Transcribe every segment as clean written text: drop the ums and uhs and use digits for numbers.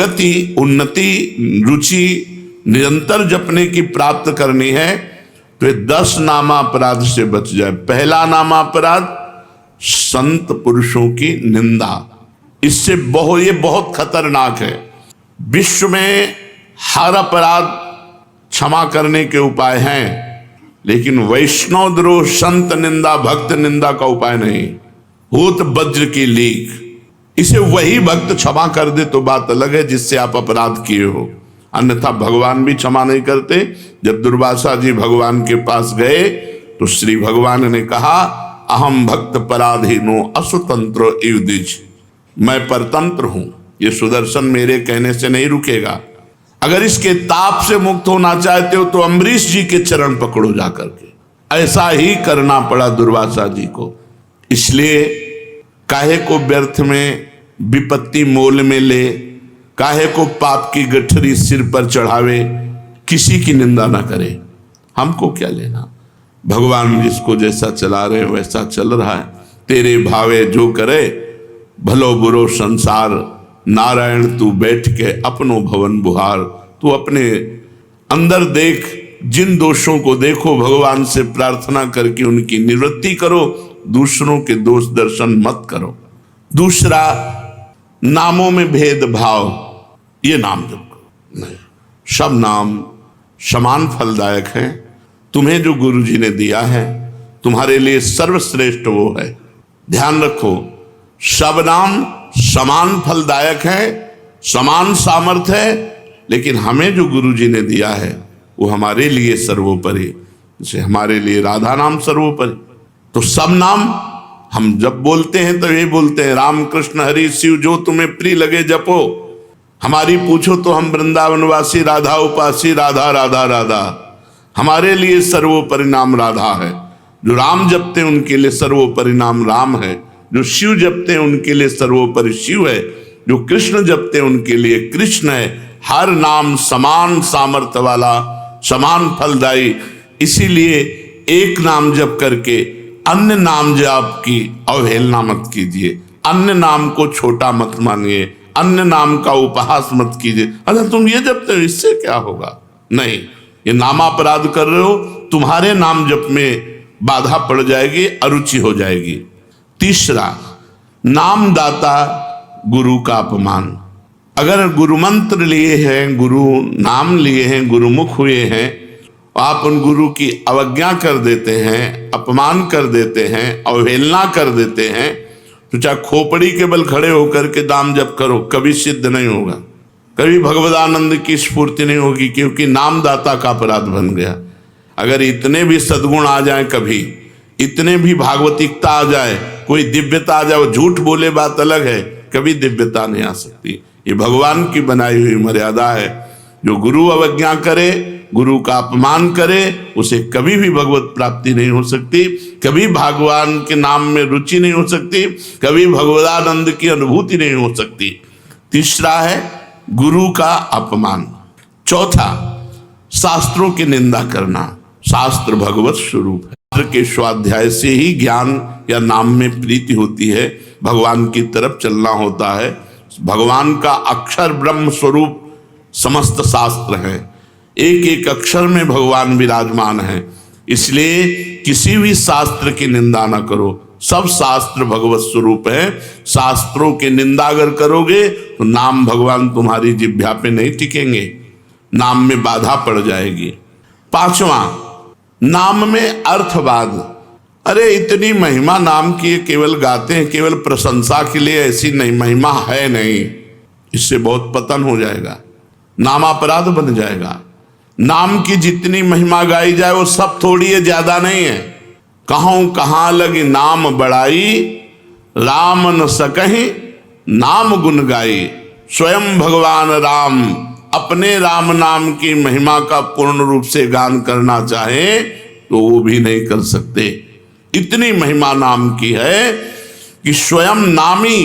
गति, उन्नति, रुचि निरंतर जपने की प्राप्त करनी है तो ये 10 नामापराध से बच जाए। पहला नामापराध संत पुरुषों की निंदा। इससे ये बहुत खतरनाक है। विश्व में हर अपराध क्षमा करने के उपाय हैं, लेकिन वैष्णव द्रोह, संत निंदा, भक्त निंदा का उपाय नहीं। होत वज्र की लीक, इसे वही भक्त क्षमा कर दे तो बात अलग है जिससे आप अपराध किए हो, अन्यथा भगवान भी क्षमा नहीं करते। जब दुर्वासा जी भगवान के पास गए तो श्री भगवान ने कहा, अहम भक्त पराधीनो असुतंत्र युधिज, मैं परतंत्र हूं, ये सुदर्शन मेरे कहने से नहीं रुकेगा। अगर इसके ताप से मुक्त होना चाहते हो तो अम्बरीश जी के चरण पकड़ो जाकर के। ऐसा ही करना पड़ा दुर्वासा जी को। इसलिए काहे को व्यर्थ में विपत्ति मोल में ले, काहे को पाप की गठरी सिर पर चढ़ावे, किसी की निंदा ना करे। हमको क्या लेना, भगवान जिसको जैसा चला रहे वैसा चल रहा है। तेरे भावे जो करे भलो बुरो संसार, नारायण तू बैठ के अपनो भवन बुहार। तू अपने अंदर देख, जिन दोषों को देखो भगवान से प्रार्थना करके उनकी निवृत्ति करो, दूसरों के दोष दर्शन मत करो। दूसरा, नामों में भेदभाव, ये नाम जप करो नहीं, सब नाम समान फलदायक हैं। तुम्हें जो गुरु जी ने दिया है तुम्हारे लिए सर्वश्रेष्ठ वो है। ध्यान रखो, सब नाम समान फलदायक है, समान सामर्थ्य है, लेकिन हमें जो गुरु जी ने दिया है वो हमारे लिए सर्वोपरि। जैसे हमारे लिए राधा नाम सर्वोपरि, तो सब नाम हम जब बोलते हैं तो ये बोलते हैं, राम कृष्ण हरि शिव जो तुम्हें प्रिय लगे जपो। हमारी पूछो तो हम वृंदावनवासी, राधा उपासी, राधा राधा राधा। हमारे लिए सर्वोपरि नाम राधा है। जो राम जपते हैं उनके लिए सर्वोपरि नाम राम है। जो शिव जपते हैं उनके लिए सर्वोपरि शिव है। जो कृष्ण जपते हैं उनके लिए कृष्ण है। हर नाम समान सामर्थ्य वाला, समान फलदायी। इसीलिए एक नाम जप करके अन्य नाम जाप की अवहेलना मत कीजिए, अन्य नाम को छोटा मत मानिए, अन्य नाम का उपहास मत कीजिए। अगर तुम ये जपते हो इससे क्या होगा, नहीं, ये नामापराध कर रहे हो, तुम्हारे नाम जप में बाधा पड़ जाएगी, अरुचि हो जाएगी। तीसरा, नामदाता गुरु का अपमान। अगर गुरु मंत्र लिए हैं, गुरु नाम लिए हैं, गुरुमुख हुए हैं, आप उन गुरु की अवज्ञा कर देते हैं, अपमान कर देते हैं, अवहेलना कर देते हैं, तो चाहे खोपड़ी के बल खड़े होकर के नाम जप करो, कभी सिद्ध नहीं होगा, कभी भगवदानंद की स्फूर्ति नहीं होगी, क्योंकि नामदाता का अपराध बन गया। अगर इतने भी सद्गुण आ जाए, कभी इतने भी भागवतिकता आ जाए, कोई दिव्यता आ जाए, झूठ बोले बात अलग है, कभी दिव्यता नहीं आ सकती। ये भगवान की बनाई हुई मर्यादा है। जो गुरु अवज्ञा करे, गुरु का अपमान करे, उसे कभी भी भगवत प्राप्ति नहीं हो सकती, कभी भगवान के नाम में रुचि नहीं हो सकती, कभी भगवदानंद की अनुभूति नहीं हो सकती। तीसरा है गुरु का अपमान। चौथा, शास्त्रों की निंदा करना। शास्त्र भगवत स्वरूप है। शास्त्र के स्वाध्याय से ही ज्ञान या नाम में प्रीति होती है, भगवान की तरफ चलना होता है। भगवान का अक्षर ब्रह्म स्वरूप समस्त शास्त्र हैं, एक एक अक्षर में भगवान विराजमान है। इसलिए किसी भी शास्त्र की निंदा ना करो, सब शास्त्र भगवत स्वरूप है। शास्त्रों की निंदा अगर करोगे तो नाम भगवान तुम्हारी जिह्वा पे नहीं टिकेंगे, नाम में बाधा पड़ जाएगी। पांचवा, नाम में अर्थवाद। अरे इतनी महिमा नाम की, केवल गाते हैं, केवल प्रशंसा के लिए, ऐसी नहीं महिमा है नहीं, इससे बहुत पतन हो जाएगा, नामापराध बन जाएगा। नाम की जितनी महिमा गाई जाए वो सब थोड़ी है, ज्यादा नहीं है। कहूं कहाँ लगी नाम बड़ाई, राम न सकहीं नाम गुण गाई। स्वयं भगवान राम अपने राम नाम की महिमा का पूर्ण रूप से गान करना चाहे तो वो भी नहीं कर सकते। इतनी महिमा नाम की है कि स्वयं नामी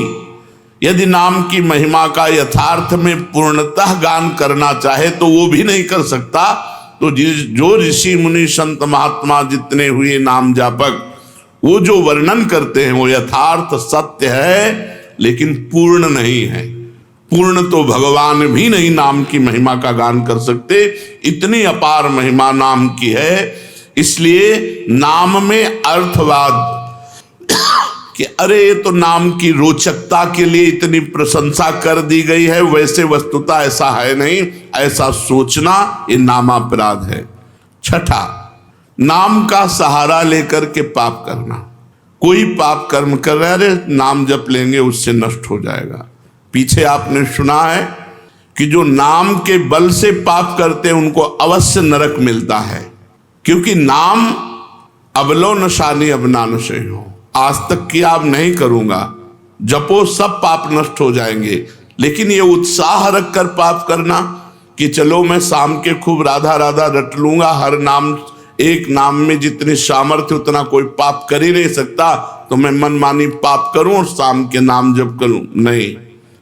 यदि नाम की महिमा का यथार्थ में पूर्णतः गान करना चाहे तो वो भी नहीं कर सकता। तो जो ऋषि मुनि संत महात्मा जितने हुए नाम जापक, वो जो वर्णन करते हैं वो यथार्थ सत्य है, लेकिन पूर्ण नहीं है। पूर्ण तो भगवान भी नहीं नाम की महिमा का गान कर सकते, इतनी अपार महिमा नाम की है। इसलिए नाम में अर्थवाद कि अरे ये तो नाम की रोचकता के लिए इतनी प्रशंसा कर दी गई है, वैसे वस्तुतः ऐसा है नहीं, ऐसा सोचना ये नामापराध है। छठा, नाम का सहारा लेकर के पाप करना। कोई पाप कर्म कर रहे, अरे नाम जप लेंगे उससे नष्ट हो जाएगा। पीछे आपने सुना है कि जो नाम के बल से पाप करते हैं उनको अवश्य नरक मिलता है, क्योंकि नाम अबलो नशानी अब नान से हो, आज तक किया अब नहीं करूंगा, जपो सब पाप नष्ट हो जाएंगे। लेकिन ये उत्साह रख कर पाप करना कि चलो मैं शाम के खूब राधा राधा रट लूंगा, हर नाम एक नाम में जितनी सामर्थ्य उतना कोई पाप कर ही नहीं सकता, तो मैं मनमानी पाप करूं और शाम के नाम जप करूं, नहीं,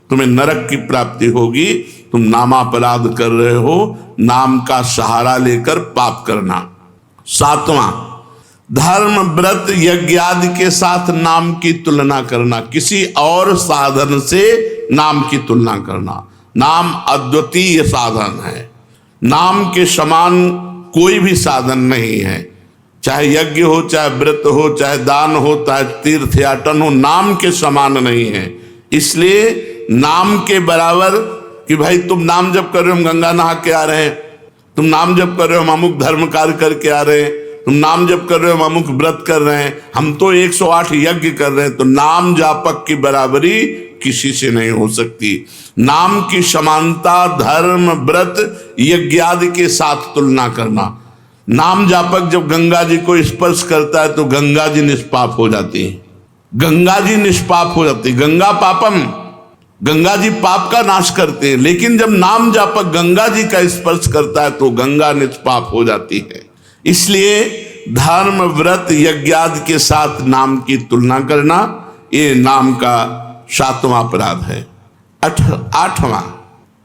तुम्हें नरक की प्राप्ति होगी। तुम नामापराध कर रहे हो, नाम का सहारा लेकर पाप करना। सातवां, धर्म व्रत यज्ञ आदि के साथ नाम की तुलना करना, किसी और साधन से नाम की तुलना करना। नाम अद्वितीय साधन है, नाम के समान कोई भी साधन नहीं है, चाहे यज्ञ हो, चाहे व्रत हो, चाहे दान हो, चाहे तीर्थ याटन हो, नाम के समान नहीं है। इसलिए नाम के बराबर कि भाई तुम नाम जप कर रहे हो, हम गंगा नहा के आ रहे हैं, तुम नाम जप कर रहे हो, हम अमुक धर्म कार्य करके आ रहे हैं, तुम नाम जप कर रहे हो, हम अमुक व्रत कर रहे हैं, हम तो 108 यज्ञ कर रहे हैं, तो नाम जापक की बराबरी किसी से नहीं हो सकती। नाम की समानता धर्म व्रत यज्ञ आदि के साथ तुलना करना। नाम जापक जब गंगा जी को स्पर्श करता है तो गंगा जी निष्पाप हो जाती है, गंगा जी निष्पाप हो जाती है। गंगा पापम, गंगा जी पाप का नाश करते हैं, लेकिन जब नाम जापक गंगा जी का स्पर्श करता है तो गंगा निष्पाप हो जाती है। इसलिए धर्म व्रत यज्ञ आदि के साथ नाम की तुलना करना ये नाम का सातवां अपराध है। आठवां,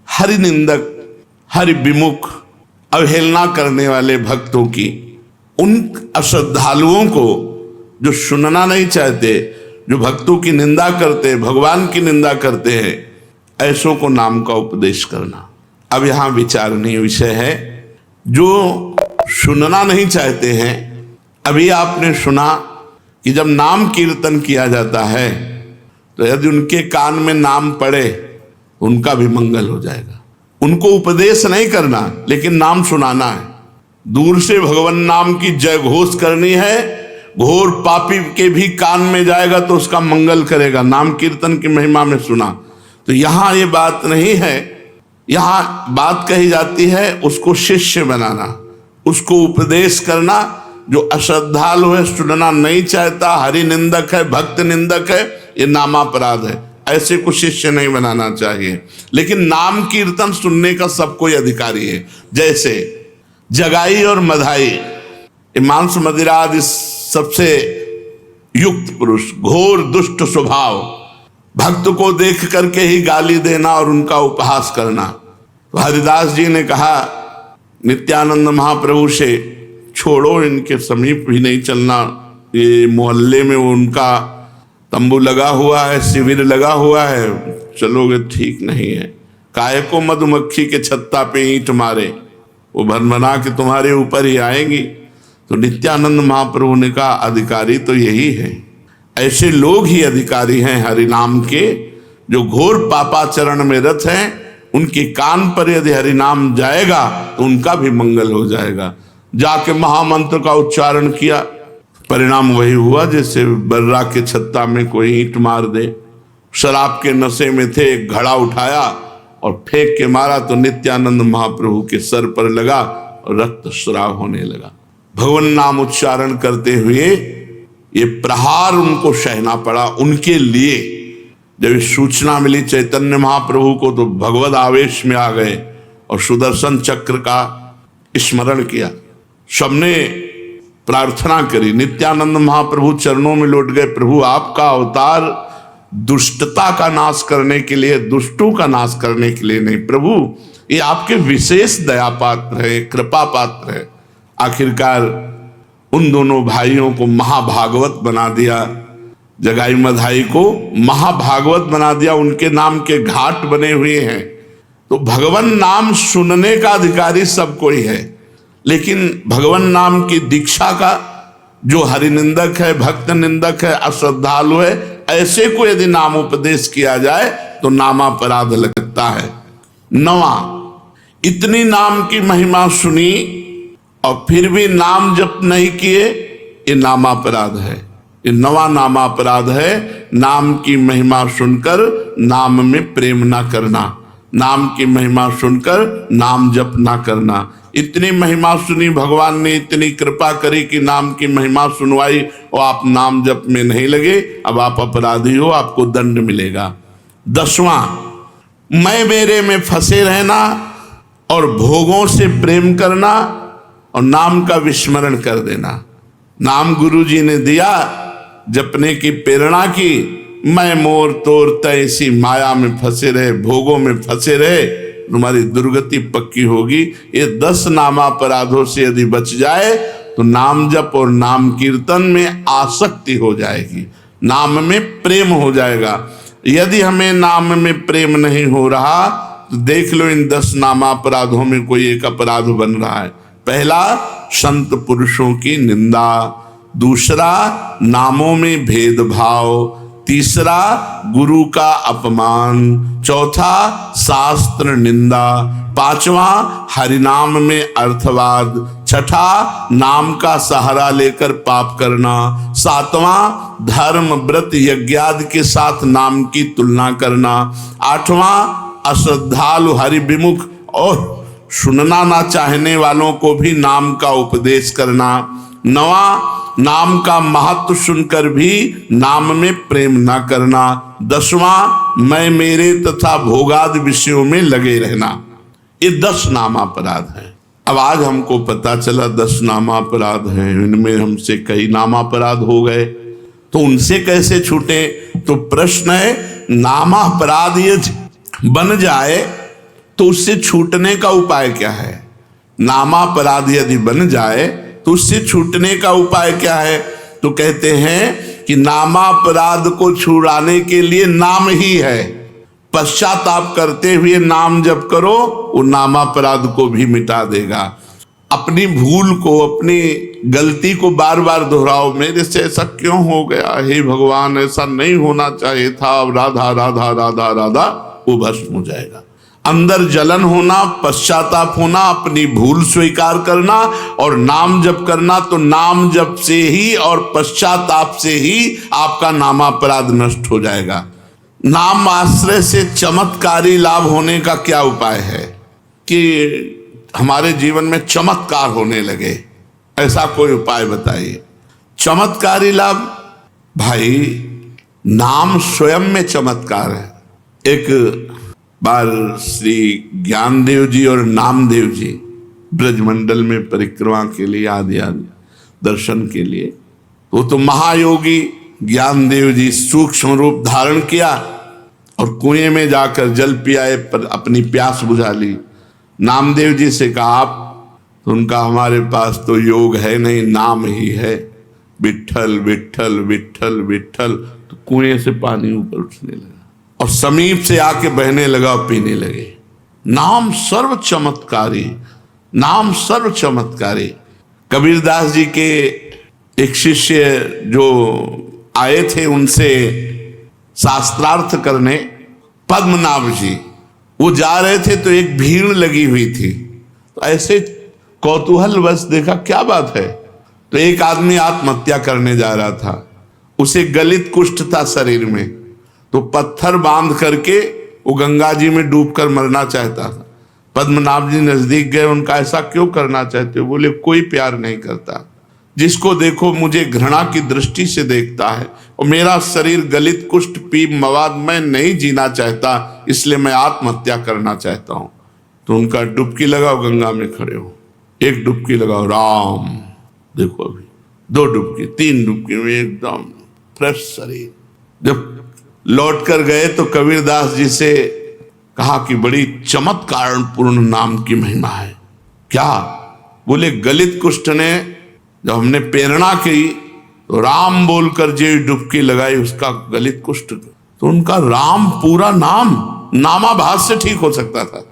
हरि निंदक, हरि विमुख, अवहेलना करने वाले भक्तों की, उन अश्रद्धालुओं को जो सुनना नहीं चाहते, जो भक्तों की निंदा करते, भगवान की निंदा करते हैं, ऐसों को नाम का उपदेश करना। अब यहां विचारणीय विषय है, जो सुनना नहीं चाहते हैं, अभी आपने सुना कि जब नाम कीर्तन किया जाता है तो यदि उनके कान में नाम पड़े उनका भी मंगल हो जाएगा। उनको उपदेश नहीं करना, लेकिन नाम सुनाना है। दूर से भगवान नाम की जय घोष करनी है, घोर पापी के भी कान में जाएगा तो उसका मंगल करेगा। नाम कीर्तन की महिमा में सुना, तो यहां ये बात नहीं है, यहां बात कही जाती है उसको शिष्य बनाना, उसको उपदेश करना। जो अश्रद्धालु है, सुनना नहीं चाहता, हरि निंदक है, भक्त निंदक है, ये नामापराध है, ऐसे को शिष्य नहीं बनाना चाहिए। लेकिन नाम कीर्तन सुनने का सबको अधिकारी है। जैसे जगाई और मधाई, ये मांस मदिरा आदि सबसे युक्त पुरुष, घोर दुष्ट स्वभाव, भक्त को देख करके ही गाली देना और उनका उपहास करना। तो हरिदास जी ने कहा नित्यानंद महाप्रभु से, छोड़ो, इनके समीप भी नहीं चलना, ये मोहल्ले में उनका तंबू लगा हुआ है, शिविर लगा हुआ है, चलोगे ठीक नहीं है। काहे को मधुमक्खी के छत्ता पे ईंट मारे, वो भनभना के तुम्हारे ऊपर ही आएंगी। तो नित्यानंद महाप्रभु ने कहा अधिकारी तो यही है, ऐसे लोग ही अधिकारी हैं हरिनाम के, जो घोर पापाचरण में रत हैं। उनके कान पर यदि हरिनाम जाएगा तो उनका भी मंगल हो जाएगा। जाके महामंत्र का उच्चारण किया, परिणाम वही हुआ जैसे बर्रा के छत्ता में कोई ईंट मार दे। शराब के नशे में थे, एक घड़ा उठाया और फेंक के मारा तो नित्यानंद महाप्रभु के सर पर लगा और रक्त स्राव होने लगा। भगवान नाम उच्चारण करते हुए ये प्रहार उनको सहना पड़ा। उनके लिए जब सूचना मिली चैतन्य महाप्रभु को तो भगवद आवेश में आ गए और सुदर्शन चक्र का स्मरण किया। सबने प्रार्थना करी, नित्यानंद महाप्रभु चरणों में लौट गए, प्रभु आपका अवतार दुष्टता का नाश करने के लिए, दुष्टों का नाश करने के लिए नहीं, प्रभु ये आपके विशेष दया पात्र है, कृपा पात्र है। आखिरकार उन दोनों भाइयों को महाभागवत बना दिया। जगाई मधाई को महाभागवत बना दिया, उनके नाम के घाट बने हुए हैं। तो भगवान नाम सुनने का अधिकारी सब कोई है, लेकिन भगवान नाम की दीक्षा का जो हरिनिंदक है, भक्त निंदक है, अश्रद्धालु है, ऐसे को यदि नाम उपदेश किया जाए तो नामापराध लगता है। 9वां, इतनी नाम की महिमा सुनी और फिर भी नाम जप नहीं किए, ये नामापराध है। ये 9वां नामापराध है, नाम की महिमा सुनकर नाम में प्रेम ना करना, नाम की महिमा सुनकर नाम जप ना करना। इतनी महिमा सुनी, भगवान ने इतनी कृपा करी कि नाम की महिमा सुनवाई और आप नाम जप में नहीं लगे, अब आप अपराधी हो, आपको दंड मिलेगा। 10वां, मैं मेरे में फंसे रहना और भोगों से प्रेम करना और नाम का विस्मरण कर देना। नाम गुरु जी ने दिया, जपने की प्रेरणा की, मैं मोर तोर तैसी माया में फंसे रहे, भोगों में फंसे रहे, तुम्हारी दुर्गति पक्की होगी। ये 10 नामापराधों से यदि बच जाए तो नाम जप और नाम कीर्तन में आसक्ति हो जाएगी, नाम में प्रेम हो जाएगा। यदि हमें नाम में प्रेम नहीं हो रहा तो देख लो इन 10 नामापराधों में कोई एक अपराध बन रहा है। पहला, संत पुरुषों की निंदा। दूसरा, नामों में भेदभाव। तीसरा, गुरु का अपमान। चौथा, शास्त्र निंदा। 5वां, हरिनाम में अर्थवाद। 6ठा, नाम का सहारा लेकर पाप करना। 7वां, धर्म व्रत यज्ञादि के साथ नाम की तुलना करना। 8वां, अश्रद्धालु हरि विमुख और सुनना ना चाहने वालों को भी नाम का उपदेश करना। 9वां, नाम का महत्व सुनकर भी नाम में प्रेम ना करना। 10वां, मैं मेरे तथा भोगादि विषयों में लगे रहना। ये 10 नामापराध हैं। अब आज हमको पता चला 10 नामापराध हैं, इनमें हमसे कई नामापराध हो गए, तो उनसे कैसे छूटे? तो प्रश्न है, नामापराध ये बन जाए तो उससे छूटने का उपाय क्या है? नामापराध यदि बन जाए तो उससे छूटने का उपाय क्या है? तो कहते हैं कि नामापराध को छुड़ाने के लिए नाम ही है। पश्चाताप करते हुए नाम जप करो, वो नामापराध को भी मिटा देगा। अपनी भूल को, अपनी गलती को बार बार दोहराओ, मेरे से ऐसा क्यों हो गया, हे भगवान ऐसा नहीं होना चाहिए था, राधा राधा राधा राधा, वो भस्म हो जाएगा। अंदर जलन होना, पश्चाताप होना, अपनी भूल स्वीकार करना और नाम जप करना, तो नाम जप से ही और पश्चाताप से ही आपका नामापराध नष्ट हो जाएगा। नाम आश्रय से चमत्कारी लाभ होने का क्या उपाय है कि हमारे जीवन में चमत्कार होने लगे? ऐसा कोई उपाय बताइए। चमत्कारी लाभ, भाई नाम स्वयं में चमत्कार है। एक बार श्री ज्ञानदेव जी और नामदेव जी ब्रजमंडल में परिक्रमा के लिए आदि दर्शन के लिए, तो महायोगी ज्ञानदेव जी सूक्ष्म रूप धारण किया और कुएं में जाकर जल पियाए, पर अपनी प्यास बुझा ली। नामदेव जी से कहा आप, तो उनका हमारे पास तो योग है नहीं, नाम ही है, विट्ठल विट्ठल विट्ठल विट्ठल। तो कुएं से पानी ऊपर उठने लगा और समीप से आके बहने लगा और पीने लगे। नाम सर्व चमत्कारी, नाम सर्व चमत्कारी। कबीरदास जी के एक शिष्य जो आए थे उनसे शास्त्रार्थ करने, पद्मनाभ जी, वो जा रहे थे तो एक भीड़ लगी हुई थी, तो ऐसे कौतूहलवश देखा क्या बात है, तो एक आदमी आत्महत्या करने जा रहा था, उसे गलित कुष्ठ था शरीर में, तो पत्थर बांध करके वो गंगा जी में डूबकर मरना चाहता था। पद्मनाभ जी नजदीक गए, उनका ऐसा क्यों करना चाहते हो? बोले कोई प्यार नहीं करता, जिसको देखो मुझे घृणा की दृष्टि से देखता है और मेरा शरीर गलित कुष्ठ पीप मवाद, मैं नहीं जीना चाहता, इसलिए मैं आत्महत्या करना चाहता हूं। तो उनका डुबकी लगाओ, गंगा में खड़े हो, एक डुबकी लगाओ, राम, देखो अभी 2 डुबकी 3 डुबकी में एकदम फ्रेश शरीर। जब लौट कर गए तो कबीरदास जी से कहा कि बड़ी चमत्कार पूर्ण नाम की महिमा है। क्या? बोले गलित कुष्ठ ने जब हमने प्रेरणा की तो राम बोलकर जे डुबकी लगाई उसका गलित कुष्ठ। तो उनका राम पूरा नाम नामाभास से ठीक हो सकता था।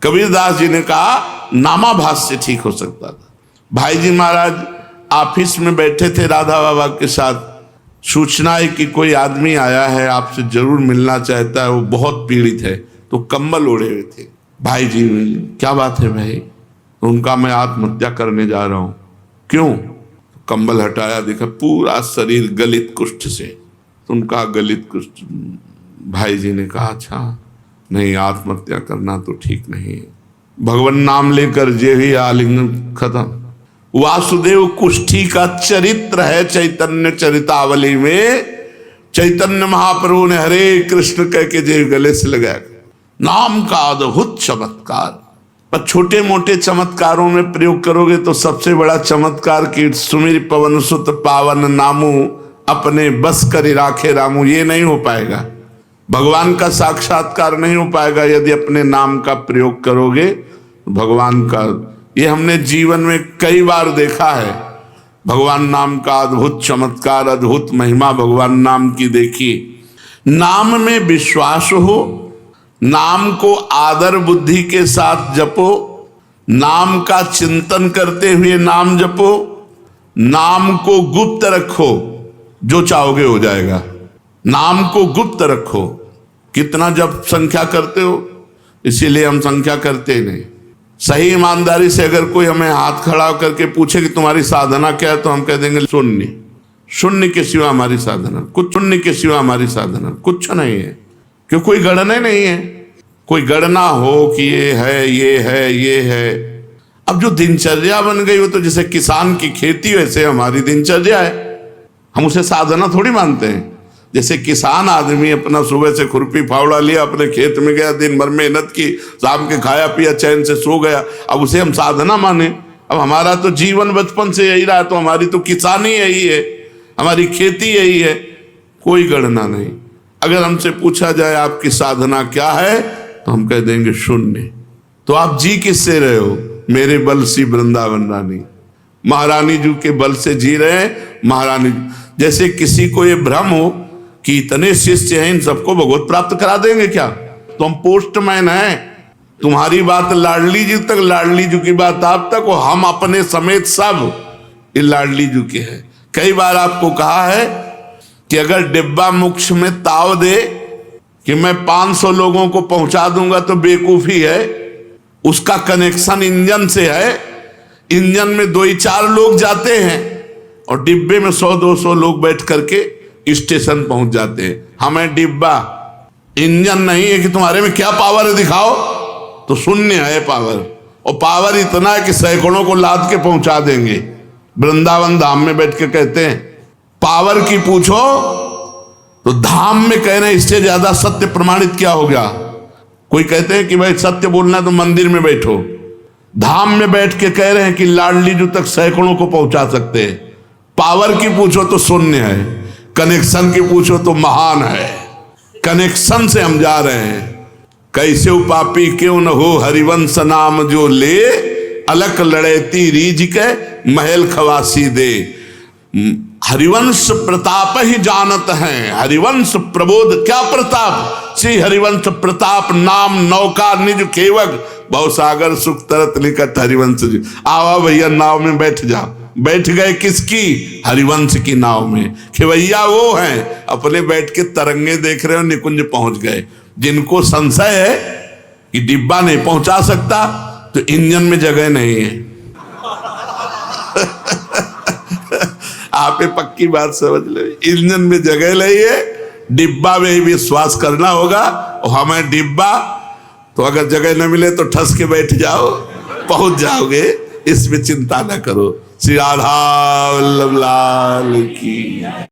कबीरदास जी ने कहा नामाभास से ठीक हो सकता था। भाई जी महाराज ऑफिस में बैठे थे राधा बाबा के साथ, सूचना है कि कोई आदमी आया है आपसे जरूर मिलना चाहता है, वो बहुत पीड़ित है। तो कंबल ओढ़े हुए थे। भाई जी क्या बात है भाई? तो उनका मैं आत्महत्या करने जा रहा हूं। क्यों? कंबल हटाया, देखा पूरा शरीर गलित कुष्ठ से। तो उनका गलित कुष्ठ। भाई जी ने कहा अच्छा नहीं, आत्महत्या करना तो ठीक नहीं है। भगवान नाम लेकर जे ही आलिंगन खत्म। वासुदेव कुष्ठी का चरित्र है चैतन्य चरितावली में। चैतन्य महाप्रभु ने हरे कृष्ण कह के जे गले से लगाया। नाम का अद्भुत चमत्कार। पर छोटे मोटे चमत्कारों में प्रयोग करोगे तो सबसे बड़ा चमत्कार की सुमिर पवन सुत पावन नामू अपने बस कर राखे रामू, ये नहीं हो पाएगा। भगवान का साक्षात्कार नहीं हो पाएगा यदि अपने नाम का प्रयोग करोगे। भगवान का ये हमने जीवन में कई बार देखा है। भगवान नाम का अद्भुत चमत्कार, अद्भुत महिमा भगवान नाम की देखी। नाम में विश्वास हो, नाम को आदर बुद्धि के साथ जपो, नाम का चिंतन करते हुए नाम जपो, नाम को गुप्त रखो, जो चाहोगे हो जाएगा। नाम को गुप्त रखो। कितना जप संख्या करते हो? इसीलिए हम संख्या करते ही नहीं। सही ईमानदारी से अगर कोई हमें हाथ खड़ा करके पूछे कि तुम्हारी साधना क्या है, तो हम कह देंगे शून्य। शून्य के सिवा हमारी साधना कुछ, शून्य के सिवा हमारी साधना कुछ नहीं है। क्यों? कोई गणना नहीं है। कोई गणना हो कि ये है ये है ये है। अब जो दिनचर्या बन गई वो तो जैसे किसान की खेती वैसे हमारी दिनचर्या है। हम उसे साधना थोड़ी मानते हैं। जैसे किसान आदमी अपना सुबह से खुरपी फावड़ा लिया, अपने खेत में गया, दिन भर मेहनत की, शाम के खाया पिया, चैन से सो गया, अब उसे हम साधना माने? अब हमारा तो जीवन बचपन से यही रहा, तो हमारी तो किसानी यही है, हमारी खेती यही है। कोई गणना नहीं। अगर हमसे पूछा जाए आपकी साधना क्या है, तो हम कह देंगे शून्य। तो आप जी किससे रहे हो? मेरे बल सी वृंदावन रानी, महारानी जी के बल से जी रहे हैं। महारानी जैसे किसी को ये भ्रम हो कि इतने शिष्य हैं, इन सबको भगवत प्राप्त करा देंगे क्या? तो हम पोस्टमैन हैं। तुम्हारी बात लाडली जी तक, लाडली जी की बात आप तक, और हम अपने समेत सब ये लाडली जी के हैं। कई बार आपको कहा है कि अगर डिब्बा मोक्ष में ताव दे कि मैं 500 लोगों को पहुंचा दूंगा तो बेवकूफी है। उसका कनेक्शन इंजन से है। इंजन में 2-4 लोग जाते हैं और डिब्बे में 100-200 लोग बैठ करके स्टेशन पहुंच जाते हैं। हमें डिब्बा इंजन नहीं है कि तुम्हारे में क्या पावर है दिखाओ, तो शून्य है पावर। और पावर इतना है कि सैकड़ों को लाद के पहुंचा देंगे। वृंदावन धाम में बैठ के कहते हैं पावर की पूछो तो धाम में कह रहे हैं इससे ज्यादा सत्य प्रमाणित क्या हो गया। कोई कहते हैं कि भाई सत्य बोलना है तो मंदिर में बैठो। धाम में बैठ के कह रहे हैं कि लाडली जी तक सैकड़ों को पहुंचा सकते हैं। पावर की पूछो तो शून्य है, कनेक्शन की पूछो तो महान है। कनेक्शन से हम जा रहे हैं। कैसे पापी क्यों न हो हरिवंश नाम जो ले, अलक लड़ेती रीझ के महल खवासी दे। हरिवंश प्रताप ही जानत हैं। हरिवंश प्रबोध क्या प्रताप? श्री हरिवंश प्रताप नाम नौका निज केवग, भवसागर सुख तरत निकट हरिवंश जी। आवा भैया नाव में बैठ जा। बैठ गए किसकी? हरिवंश की नाव में। खेवैया वो हैं अपने बैठ के तरंगे देख रहे हो, निकुंज पहुंच गए। जिनको संशय है कि डिब्बा नहीं पहुंचा सकता तो इंजन में जगह नहीं है। आप पक्की बात समझ ले, इंजन में जगह नहीं है, डिब्बा में ही विश्वास करना होगा। और हमें डिब्बा तो अगर जगह न मिले तो ठस के बैठ जाओ, पहुंच जाओगे, इसमें चिंता न करो। श्री राधा वल्लभ लाल की।